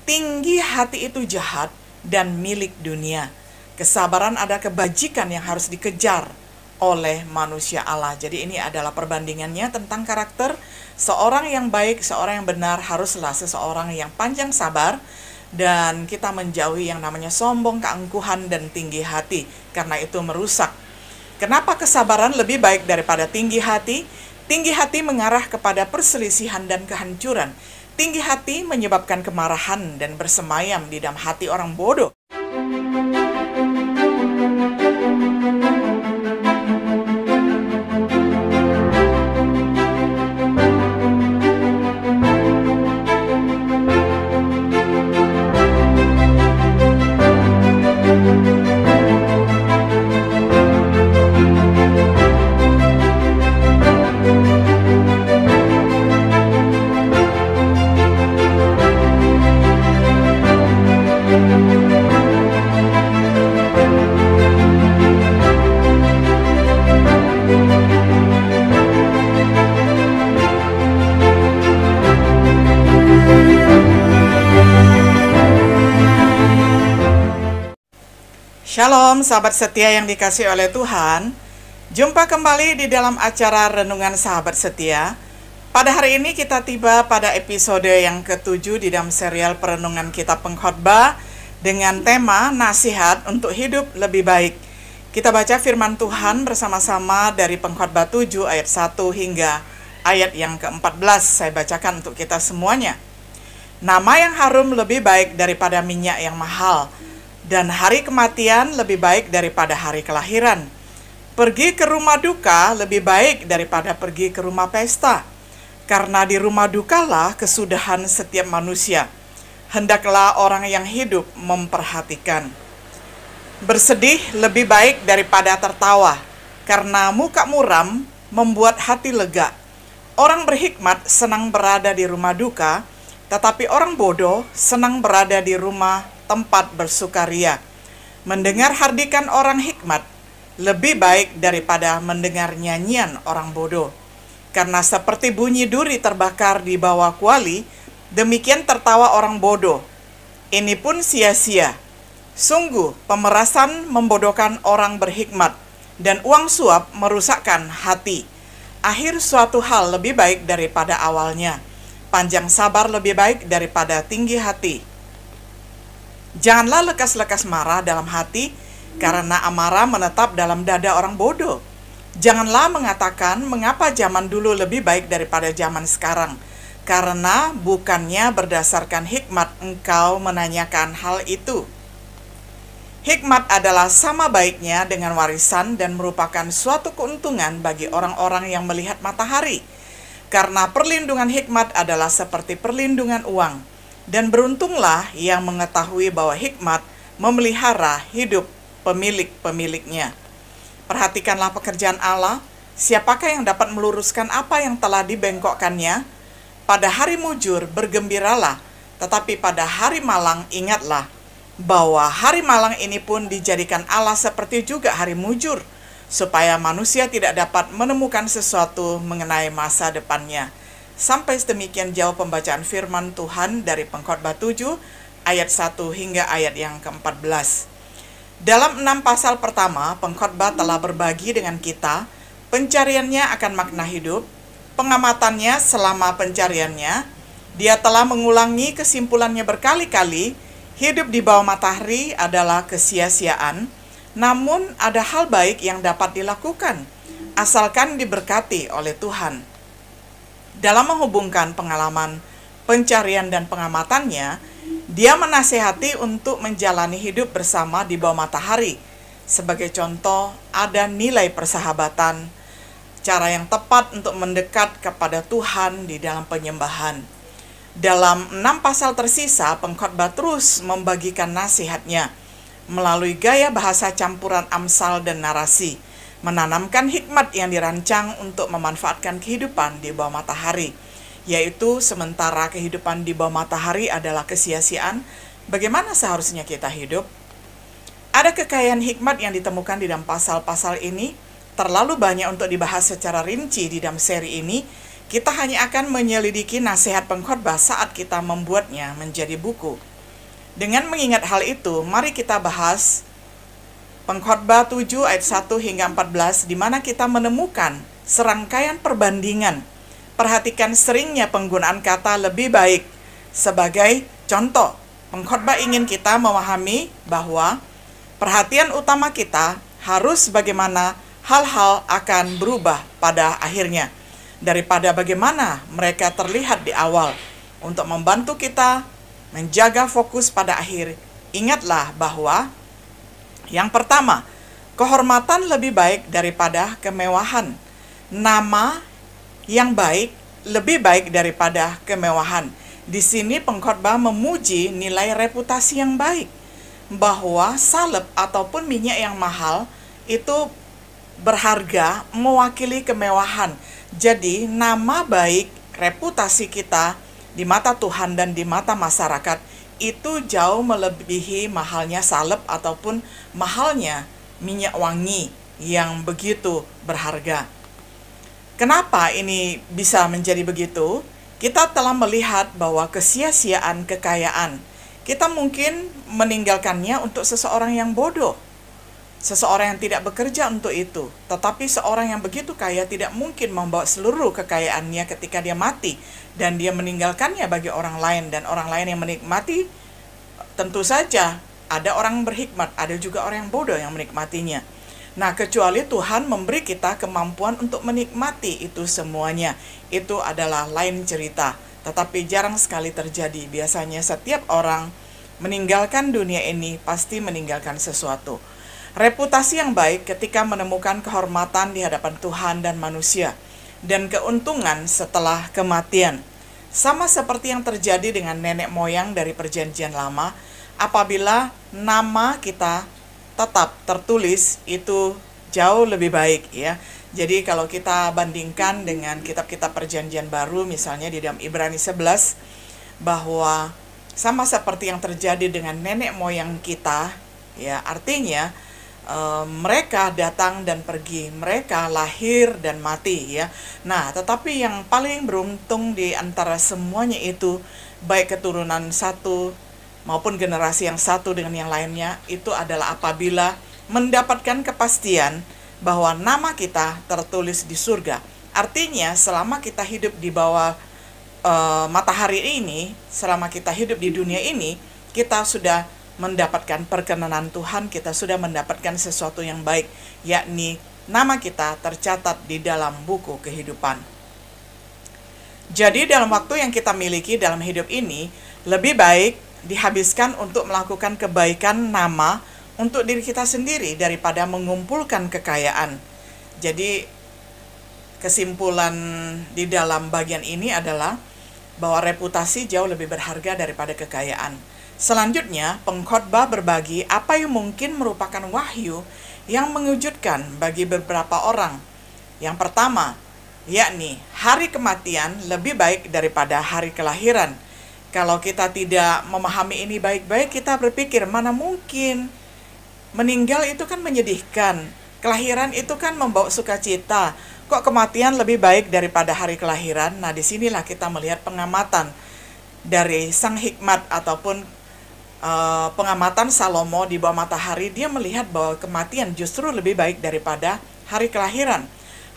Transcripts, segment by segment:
Tinggi hati itu jahat dan milik dunia. Kesabaran ada kebajikan yang harus dikejar oleh manusia Allah. Jadi ini adalah perbandingannya tentang karakter seorang yang baik, seorang yang benar haruslah seseorang yang panjang sabar, dan kita menjauhi yang namanya sombong, keangkuhan, dan tinggi hati, karena itu merusak. Kenapa kesabaran lebih baik daripada tinggi hati? Tinggi hati mengarah kepada perselisihan dan kehancuran. Tinggi hati menyebabkan kemarahan dan bersemayam di dalam hati orang bodoh. Shalom sahabat setia yang dikasihi oleh Tuhan. Jumpa kembali di dalam acara Renungan Sahabat Setia. Pada hari ini kita tiba pada episode yang ke-7 di dalam serial perenungan kitab Pengkhotbah dengan tema Nasihat untuk Hidup Lebih Baik. Kita baca firman Tuhan bersama-sama dari Pengkhotbah 7 ayat 1 hingga ayat yang ke-14. Saya bacakan untuk kita semuanya. Nama yang harum lebih baik daripada minyak yang mahal, dan hari kematian lebih baik daripada hari kelahiran. Pergi ke rumah duka lebih baik daripada pergi ke rumah pesta, karena di rumah dukalah kesudahan setiap manusia. Hendaklah orang yang hidup memperhatikan. Bersedih lebih baik daripada tertawa, karena muka muram membuat hati lega. Orang berhikmat senang berada di rumah duka, tetapi orang bodoh senang berada di rumah tempat bersukaria. Mendengar hardikan orang hikmat lebih baik daripada mendengar nyanyian orang bodoh. Karena seperti bunyi duri terbakar di bawah kuali, demikian tertawa orang bodoh. Ini pun sia-sia. Sungguh pemerasan membodohkan orang berhikmat, dan uang suap merusakkan hati. Akhir suatu hal lebih baik daripada awalnya. Panjang sabar lebih baik daripada tinggi hati. Janganlah lekas-lekas marah dalam hati, karena amarah menetap dalam dada orang bodoh. Janganlah mengatakan mengapa zaman dulu lebih baik daripada zaman sekarang, karena bukannya berdasarkan hikmat engkau menanyakan hal itu. Hikmat adalah sama baiknya dengan warisan dan merupakan suatu keuntungan bagi orang-orang yang melihat matahari, karena perlindungan hikmat adalah seperti perlindungan uang. Dan beruntunglah yang mengetahui bahwa hikmat memelihara hidup pemilik-pemiliknya. Perhatikanlah pekerjaan Allah, siapakah yang dapat meluruskan apa yang telah dibengkokkannya? Pada hari mujur bergembiralah, tetapi pada hari malang ingatlah bahwa hari malang ini pun dijadikan Allah seperti juga hari mujur, supaya manusia tidak dapat menemukan sesuatu mengenai masa depannya. Sampai sedemikian jauh pembacaan firman Tuhan dari Pengkhotbah 7 ayat 1 hingga ayat yang ke-14. Dalam 6 pasal pertama, pengkhotbah telah berbagi dengan kita pencariannya akan makna hidup, pengamatannya selama pencariannya. Dia telah mengulangi kesimpulannya berkali-kali. Hidup di bawah matahari adalah kesia-siaan, namun ada hal baik yang dapat dilakukan, asalkan diberkati oleh Tuhan. Dalam menghubungkan pengalaman pencarian dan pengamatannya, dia menasihati untuk menjalani hidup bersama di bawah matahari. Sebagai contoh, ada nilai persahabatan, cara yang tepat untuk mendekat kepada Tuhan di dalam penyembahan. Dalam 6 pasal tersisa, pengkhotbah terus membagikan nasihatnya melalui gaya bahasa campuran amsal dan narasi, menanamkan hikmat yang dirancang untuk memanfaatkan kehidupan di bawah matahari, yaitu sementara kehidupan di bawah matahari adalah kesia-siaan, bagaimana seharusnya kita hidup? Ada kekayaan hikmat yang ditemukan di dalam pasal-pasal ini, terlalu banyak untuk dibahas secara rinci di dalam seri ini. Kita hanya akan menyelidiki nasihat pengkhotbah saat kita membuatnya menjadi buku. Dengan mengingat hal itu, mari kita bahas Pengkhotbah 7 ayat 1 hingga 14, di mana kita menemukan serangkaian perbandingan. Perhatikan seringnya penggunaan kata lebih baik. Sebagai contoh, pengkhotbah ingin kita memahami bahwa perhatian utama kita harus bagaimana hal-hal akan berubah pada akhirnya, daripada bagaimana mereka terlihat di awal. Untuk membantu kita menjaga fokus pada akhir, ingatlah bahwa yang pertama, kehormatan lebih baik daripada kemewahan. Nama yang baik lebih baik daripada kemewahan. Di sini pengkhotbah memuji nilai reputasi yang baik, bahwa salep ataupun minyak yang mahal itu berharga, mewakili kemewahan. Jadi nama baik, reputasi kita di mata Tuhan dan di mata masyarakat itu jauh melebihi mahalnya salep ataupun mahalnya minyak wangi yang begitu berharga. Kenapa ini bisa menjadi begitu? Kita telah melihat bahwa kesia-siaan kekayaan, kita mungkin meninggalkannya untuk seseorang yang bodoh, seseorang yang tidak bekerja untuk itu. Tetapi seorang yang begitu kaya tidak mungkin membawa seluruh kekayaannya ketika dia mati, dan dia meninggalkannya bagi orang lain, dan orang lain yang menikmati. Tentu saja ada orang berhikmat, ada juga orang yang bodoh yang menikmatinya. Nah, kecuali Tuhan memberi kita kemampuan untuk menikmati itu semuanya, itu adalah lain cerita. Tetapi jarang sekali terjadi. Biasanya setiap orang meninggalkan dunia ini pasti meninggalkan sesuatu. Reputasi yang baik ketika menemukan kehormatan di hadapan Tuhan dan manusia, dan keuntungan setelah kematian. Sama seperti yang terjadi dengan nenek moyang dari Perjanjian Lama, apabila nama kita tetap tertulis, itu jauh lebih baik ya. Jadi kalau kita bandingkan dengan kitab-kitab Perjanjian Baru, misalnya di dalam Ibrani 11, bahwa sama seperti yang terjadi dengan nenek moyang kita, ya, artinya mereka datang dan pergi, mereka lahir dan mati ya. Nah, tetapi yang paling beruntung di antara semuanya itu, baik keturunan satu maupun generasi yang satu dengan yang lainnya, itu adalah apabila mendapatkan kepastian bahwa nama kita tertulis di surga. Artinya selama kita hidup di bawah matahari ini, selama kita hidup di dunia ini, kita sudah mendapatkan perkenanan Tuhan, kita sudah mendapatkan sesuatu yang baik, yakni nama kita tercatat di dalam buku kehidupan. Jadi dalam waktu yang kita miliki dalam hidup ini, lebih baik dihabiskan untuk melakukan kebaikan nama untuk diri kita sendiri daripada mengumpulkan kekayaan. Jadi kesimpulan di dalam bagian ini adalah bahwa reputasi jauh lebih berharga daripada kekayaan. Selanjutnya, pengkhotbah berbagi apa yang mungkin merupakan wahyu yang mengejutkan bagi beberapa orang. Yang pertama, yakni hari kematian lebih baik daripada hari kelahiran. Kalau kita tidak memahami ini baik-baik, kita berpikir mana mungkin. Meninggal itu kan menyedihkan, kelahiran itu kan membawa sukacita. Kok kematian lebih baik daripada hari kelahiran? Nah, disinilah kita melihat pengamatan dari Sang Hikmat ataupun pengamatan Salomo di bawah matahari. Dia melihat bahwa kematian justru lebih baik daripada hari kelahiran.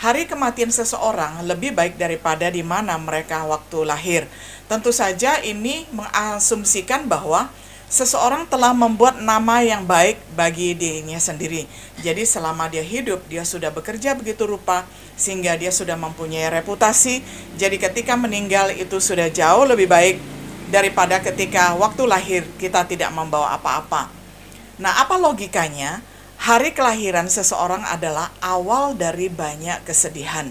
Hari kematian seseorang lebih baik daripada di mana mereka waktu lahir. Tentu saja ini mengasumsikan bahwa seseorang telah membuat nama yang baik bagi dirinya sendiri. Jadi selama dia hidup, dia sudah bekerja begitu rupa sehingga dia sudah mempunyai reputasi. Jadi ketika meninggal itu sudah jauh lebih baik daripada ketika waktu lahir kita tidak membawa apa-apa. Nah, apa logikanya? Hari kelahiran seseorang adalah awal dari banyak kesedihan.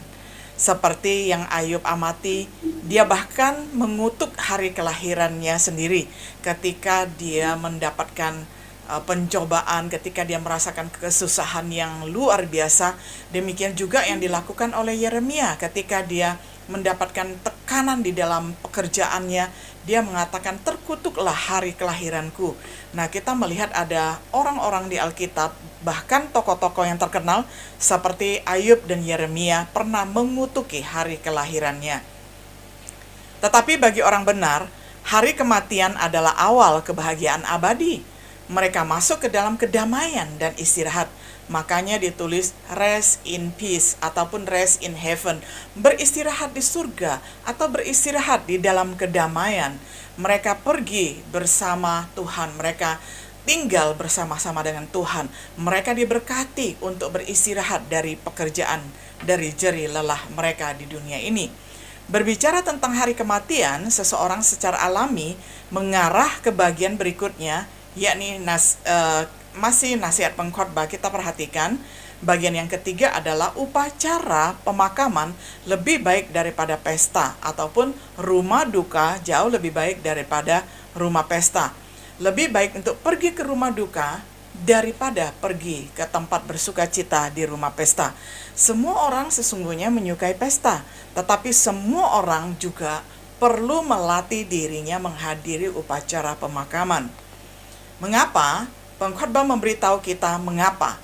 Seperti yang Ayub amati, dia bahkan mengutuk hari kelahirannya sendiri ketika dia mendapatkan pencobaan, ketika dia merasakan kesusahan yang luar biasa. Demikian juga yang dilakukan oleh Yeremia ketika dia mendapatkan tekanan di dalam pekerjaannya. Dia mengatakan, terkutuklah hari kelahiranku. Nah, kita melihat ada orang-orang di Alkitab, bahkan tokoh-tokoh yang terkenal seperti Ayub dan Yeremia pernah mengutuki hari kelahirannya. Tetapi bagi orang benar, Hari kematian adalah awal kebahagiaan abadi. Mereka masuk ke dalam kedamaian dan istirahat. Makanya ditulis rest in peace ataupun rest in heaven. Beristirahat di surga atau beristirahat di dalam kedamaian. Mereka pergi bersama Tuhan. Mereka tinggal bersama-sama dengan Tuhan. Mereka diberkati untuk beristirahat dari pekerjaan, dari jerih lelah mereka di dunia ini. Berbicara tentang hari kematian, seseorang secara alami mengarah ke bagian berikutnya, yakni masih nasihat pengkhotbah. Kita perhatikan, bagian yang ketiga adalah upacara pemakaman lebih baik daripada pesta, ataupun rumah duka jauh lebih baik daripada rumah pesta. Lebih baik untuk pergi ke rumah duka daripada pergi ke tempat bersukacita di rumah pesta. Semua orang sesungguhnya menyukai pesta, tetapi semua orang juga perlu melatih dirinya menghadiri upacara pemakaman. Mengapa? Pengkhotbah memberitahu kita mengapa.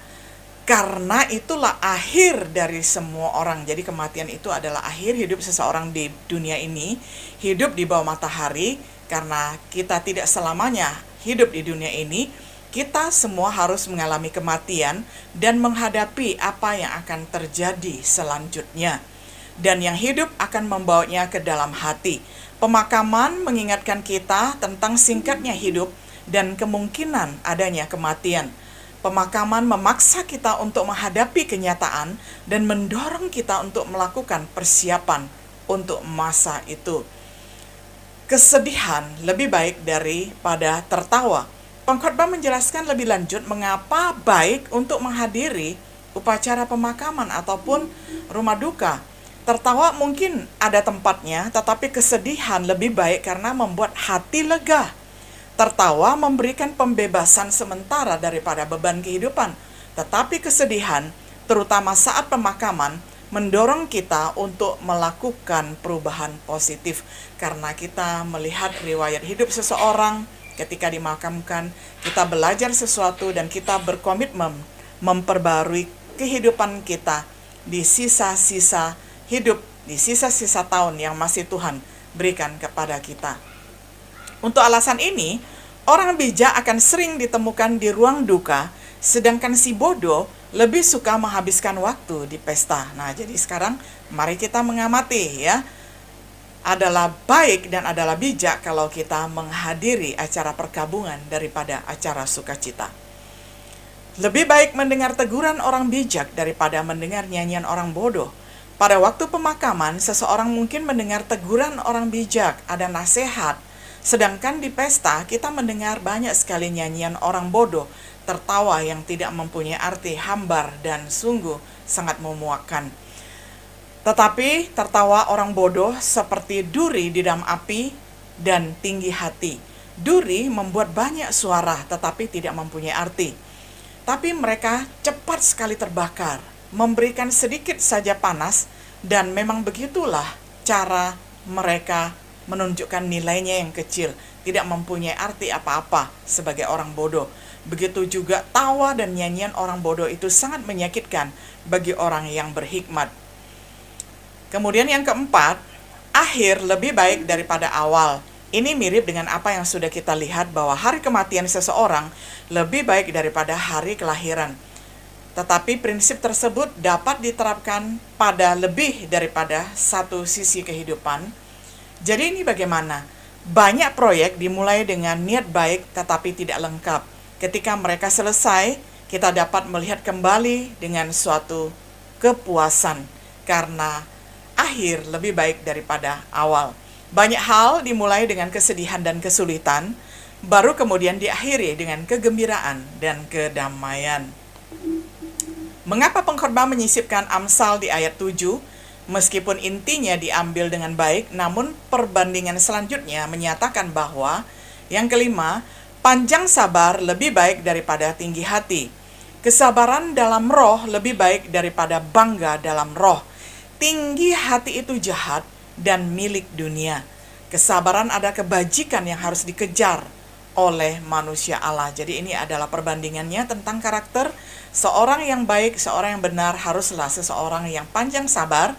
Karena itulah akhir dari semua orang. Jadi kematian itu adalah akhir hidup seseorang di dunia ini, hidup di bawah matahari. Karena kita tidak selamanya hidup di dunia ini, kita semua harus mengalami kematian dan menghadapi apa yang akan terjadi selanjutnya. Dan yang hidup akan membawanya ke dalam hati. Pemakaman mengingatkan kita tentang singkatnya hidup dan kemungkinan adanya kematian. Pemakaman memaksa kita untuk menghadapi kenyataan dan mendorong kita untuk melakukan persiapan untuk masa itu. Kesedihan lebih baik daripada tertawa. Pengkhotbah menjelaskan lebih lanjut mengapa baik untuk menghadiri upacara pemakaman ataupun rumah duka. Tertawa mungkin ada tempatnya, tetapi kesedihan lebih baik karena membuat hati lega. Tertawa memberikan pembebasan sementara daripada beban kehidupan, tetapi kesedihan, terutama saat pemakaman, mendorong kita untuk melakukan perubahan positif. Karena kita melihat riwayat hidup seseorang ketika dimakamkan, kita belajar sesuatu dan kita berkomitmen memperbarui kehidupan kita di sisa-sisa hidup, di sisa-sisa tahun yang masih Tuhan berikan kepada kita. Untuk alasan ini, orang bijak akan sering ditemukan di ruang duka, sedangkan si bodoh lebih suka menghabiskan waktu di pesta. Nah, jadi sekarang mari kita mengamati ya. Adalah baik dan adalah bijak kalau kita menghadiri acara perkabungan daripada acara sukacita. Lebih baik mendengar teguran orang bijak daripada mendengar nyanyian orang bodoh. Pada waktu pemakaman, seseorang mungkin mendengar teguran orang bijak, ada nasihat. Sedangkan di pesta, kita mendengar banyak sekali nyanyian orang bodoh, tertawa yang tidak mempunyai arti, hambar, dan sungguh sangat memuakkan. Tetapi tertawa orang bodoh seperti duri di dalam api dan tinggi hati. Duri membuat banyak suara tetapi tidak mempunyai arti. Tapi mereka cepat sekali terbakar, memberikan sedikit saja panas, dan memang begitulah cara mereka menunjukkan nilainya yang kecil, tidak mempunyai arti apa-apa sebagai orang bodoh. Begitu juga tawa dan nyanyian orang bodoh itu sangat menyakitkan bagi orang yang berhikmat. Kemudian yang keempat, akhir lebih baik daripada awal. Ini mirip dengan apa yang sudah kita lihat bahwa hari kematian seseorang lebih baik daripada hari kelahiran. Tetapi prinsip tersebut dapat diterapkan pada lebih daripada satu sisi kehidupan. Jadi ini bagaimana? Banyak proyek dimulai dengan niat baik tetapi tidak lengkap. Ketika mereka selesai, kita dapat melihat kembali dengan suatu kepuasan karena akhir lebih baik daripada awal. Banyak hal dimulai dengan kesedihan dan kesulitan, baru kemudian diakhiri dengan kegembiraan dan kedamaian. Mengapa pengkhotbah menyisipkan Amsal di ayat 7? Meskipun intinya diambil dengan baik, namun perbandingan selanjutnya menyatakan bahwa yang kelima, panjang sabar lebih baik daripada tinggi hati. Kesabaran dalam roh lebih baik daripada bangga dalam roh. Tinggi hati itu jahat dan milik dunia. Kesabaran ada kebajikan yang harus dikejar oleh manusia Allah. Jadi ini adalah perbandingannya tentang karakter seorang yang baik, seorang yang benar haruslah seseorang yang panjang sabar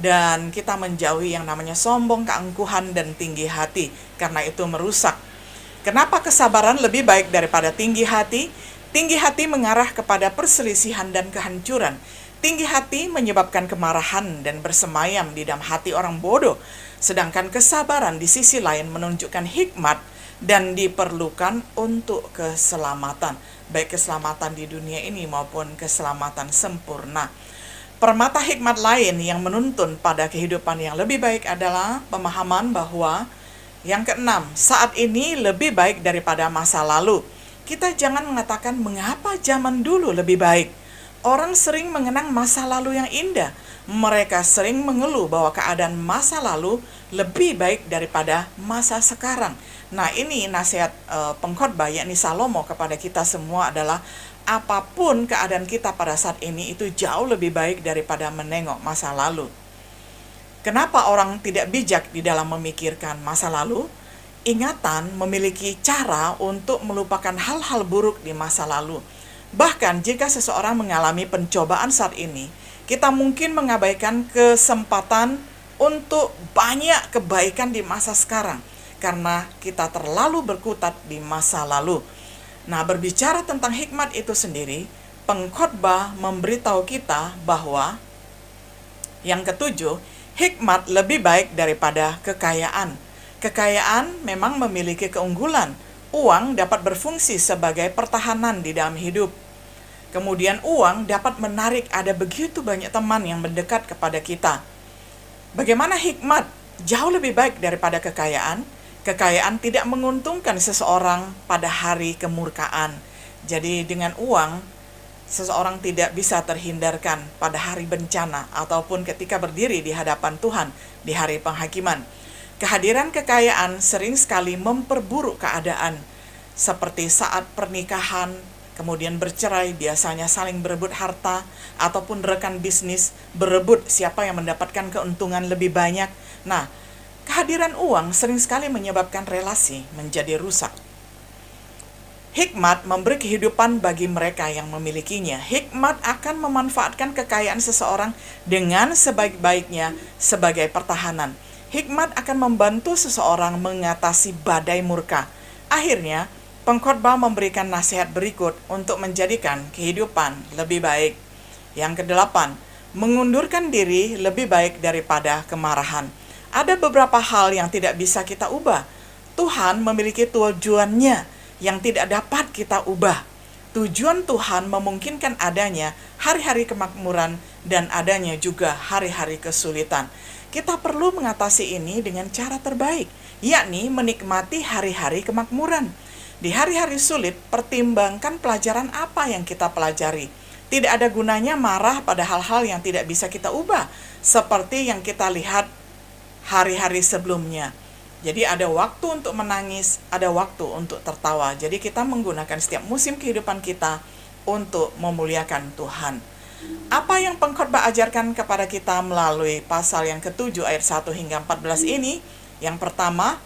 dan kita menjauhi yang namanya sombong, keangkuhan, dan tinggi hati, karena itu merusak. Kenapa kesabaran lebih baik daripada tinggi hati? Tinggi hati mengarah kepada perselisihan dan kehancuran. Tinggi hati menyebabkan kemarahan dan bersemayam di dalam hati orang bodoh. Sedangkan kesabaran di sisi lain menunjukkan hikmat dan diperlukan untuk keselamatan. Baik keselamatan di dunia ini maupun keselamatan sempurna. Permata hikmat lain yang menuntun pada kehidupan yang lebih baik adalah pemahaman bahwa yang keenam, saat ini lebih baik daripada masa lalu. Kita jangan mengatakan mengapa zaman dulu lebih baik. Orang sering mengenang masa lalu yang indah. Mereka sering mengeluh bahwa keadaan masa lalu lebih baik daripada masa sekarang. Nah, ini nasihat pengkhotbah yakni Salomo kepada kita semua adalah apapun keadaan kita pada saat ini itu jauh lebih baik daripada menengok masa lalu. Kenapa orang tidak bijak di dalam memikirkan masa lalu? Ingatan memiliki cara untuk melupakan hal-hal buruk di masa lalu. Bahkan jika seseorang mengalami pencobaan saat ini, kita mungkin mengabaikan kesempatan untuk banyak kebaikan di masa sekarang karena kita terlalu berkutat di masa lalu. Nah, berbicara tentang hikmat itu sendiri, pengkhotbah memberitahu kita bahwa yang ketujuh, hikmat lebih baik daripada kekayaan. Kekayaan memang memiliki keunggulan. Uang dapat berfungsi sebagai pertahanan di dalam hidup. Kemudian uang dapat menarik ada begitu banyak teman yang mendekat kepada kita. Bagaimana hikmat? Jauh lebih baik daripada kekayaan. Kekayaan tidak menguntungkan seseorang pada hari kemurkaan. Jadi dengan uang, seseorang tidak bisa terhindarkan pada hari bencana ataupun ketika berdiri di hadapan Tuhan di hari penghakiman. Kehadiran kekayaan sering sekali memperburuk keadaan, seperti saat pernikahan, kemudian bercerai, biasanya saling berebut harta, ataupun rekan bisnis berebut siapa yang mendapatkan keuntungan lebih banyak. Nah, kehadiran uang sering sekali menyebabkan relasi menjadi rusak. Hikmat memberi kehidupan bagi mereka yang memilikinya. Hikmat akan memanfaatkan kekayaan seseorang dengan sebaik-baiknya sebagai pertahanan. Hikmat akan membantu seseorang mengatasi badai murka. Akhirnya, pengkhotbah memberikan nasihat berikut untuk menjadikan kehidupan lebih baik. Yang kedelapan, mengundurkan diri lebih baik daripada kemarahan. Ada beberapa hal yang tidak bisa kita ubah. Tuhan memiliki tujuannya yang tidak dapat kita ubah. Tujuan Tuhan memungkinkan adanya hari-hari kemakmuran dan adanya juga hari-hari kesulitan. Kita perlu mengatasi ini dengan cara terbaik, yakni menikmati hari-hari kemakmuran. Di hari-hari sulit, pertimbangkan pelajaran apa yang kita pelajari. Tidak ada gunanya marah pada hal-hal yang tidak bisa kita ubah, seperti yang kita lihat hari-hari sebelumnya. Jadi ada waktu untuk menangis, ada waktu untuk tertawa. Jadi kita menggunakan setiap musim kehidupan kita untuk memuliakan Tuhan. Apa yang pengkhotbah ajarkan kepada kita melalui pasal yang ke-7 ayat 1 hingga 14 ini? Yang pertama,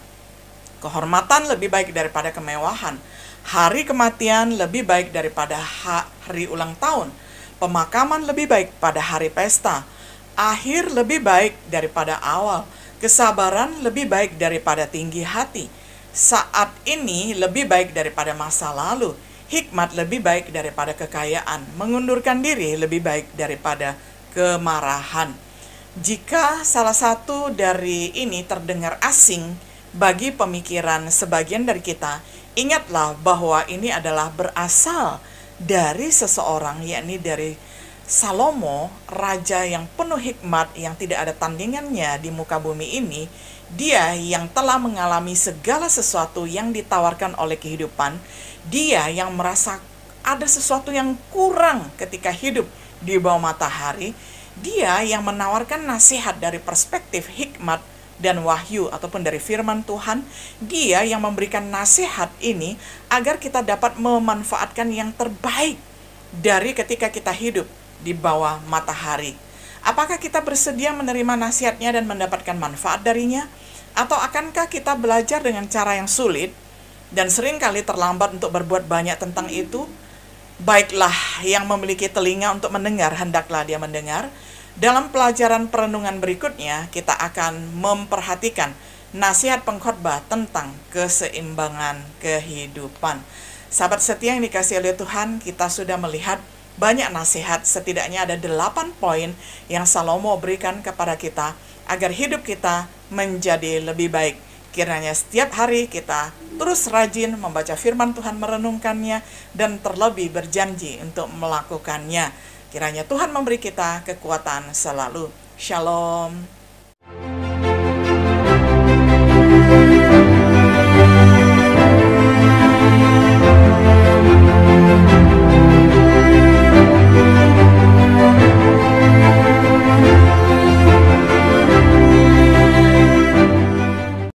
kehormatan lebih baik daripada kemewahan. Hari kematian lebih baik daripada hari ulang tahun. Pemakaman lebih baik pada hari pesta. Akhir lebih baik daripada awal. Kesabaran lebih baik daripada tinggi hati. Saat ini lebih baik daripada masa lalu. Hikmat lebih baik daripada kekayaan. Mengundurkan diri lebih baik daripada kemarahan. Jika salah satu dari ini terdengar asing bagi pemikiran sebagian dari kita, ingatlah bahwa ini adalah berasal dari seseorang, yakni dari Salomo, raja yang penuh hikmat yang tidak ada tandingannya di muka bumi ini. Dia yang telah mengalami segala sesuatu yang ditawarkan oleh kehidupan. Dia yang merasa ada sesuatu yang kurang ketika hidup di bawah matahari. Dia yang menawarkan nasihat dari perspektif hikmat dan wahyu ataupun dari firman Tuhan. Dia yang memberikan nasihat ini agar kita dapat memanfaatkan yang terbaik dari ketika kita hidup di bawah matahari. Apakah kita bersedia menerima nasihatnya dan mendapatkan manfaat darinya? Atau akankah kita belajar dengan cara yang sulit dan seringkali terlambat untuk berbuat banyak tentang itu? Baiklah, yang memiliki telinga untuk mendengar, hendaklah dia mendengar. Dalam pelajaran perenungan berikutnya, kita akan memperhatikan nasihat pengkhotbah tentang keseimbangan kehidupan. Sahabat setia yang dikasihi oleh Tuhan, kita sudah melihat banyak nasihat, setidaknya ada 8 poin yang Salomo berikan kepada kita agar hidup kita menjadi lebih baik. Kiranya setiap hari kita terus rajin membaca firman Tuhan, merenungkannya, dan terlebih berjanji untuk melakukannya. Kiranya Tuhan memberi kita kekuatan selalu. Shalom.